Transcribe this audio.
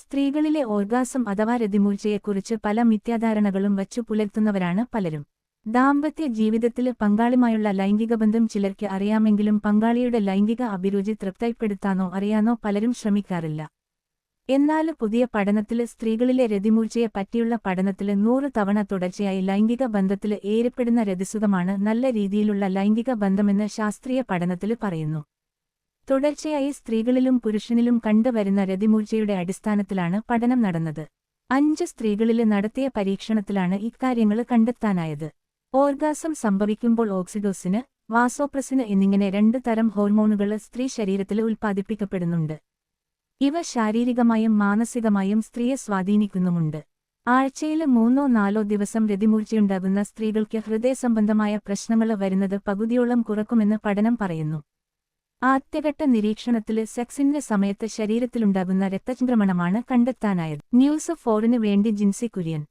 സ്ത്രീകളിലെ orgasm അഥവാ രതിമൂർച്ചയെക്കുറിച്ച് പല മിഥ്യാധാരണകളും വച്ചു പുലർത്തുന്നവരാണ് പലരും. ദാമ്പത്യ ജീവിതത്തില് പങ്കാളിയുമായുള്ള ലൈംഗികബന്ധം ചിലർക്ക് അറിയാമെങ്കിലും പങ്കാളിയുടെ ലൈംഗിക അഭിരുചി തൃപ്തിപ്പെടുത്താനോ അറിയാനോ പലരും ശ്രമിക്കാറില്ല. എന്നാല് പുതിയ പഠനത്തില് സ്ത്രീകളിലെ രതിമൂർച്ചയെ പറ്റിയുള്ള പഠനത്തില് 100 തവണ തുടർച്ചയായി ലൈംഗിക ബന്ധത്തില് ഏർപ്പെടുന്ന രതിസുഖമാണ് നല്ല രീതിയിലുള്ള ലൈംഗിക ബന്ധമെന്ന് ശാസ്ത്രീയ പഠനത്തില് പറയുന്നു. തുടർച്ചയായി സ്ത്രീകളിലും പുരുഷനിലും കണ്ടുവരുന്ന രതിമൂർച്ചയുടെ അടിസ്ഥാനത്തിലാണ് പഠനം നടന്നത്. 5 സ്ത്രീകളില് നടത്തിയ പരീക്ഷണത്തിലാണ് ഇക്കാര്യങ്ങള് കണ്ടെത്താനായത്. ഓർഗാസം സംഭവിക്കുമ്പോൾ ഓക്സിറ്റോസിന്, വാസോപ്രസിന് എന്നിങ്ങനെ 2 തരം ഹോർമോണുകള് സ്ത്രീ ശരീരത്തില് ഉൽപ്പാദിപ്പിക്കപ്പെടുന്നുണ്ട്. ഇവ ശാരീരികമായും മാനസികമായും സ്ത്രീയെ സ്വാധീനിക്കുന്നുമുണ്ട്. ആഴ്ചയില് 3-4 ദിവസം രതിമൂർച്ചയുണ്ടാകുന്ന സ്ത്രീകൾക്ക് ഹൃദയസംബന്ധമായ പ്രശ്നങ്ങള് വരുന്നത് പകുതിയോളം കുറക്കുമെന്ന് പഠനം പറയുന്നു. ആദ്യഘട്ട നിരീക്ഷണത്തില് സെക്സിന്റെ സമയത്ത് ശരീരത്തിലുണ്ടാകുന്ന രക്തചംക്രമണമാണ് കണ്ടെത്താനായത്. ന്യൂസ് 4-ന് വേണ്ടി ജിൻസി കുര്യൻ.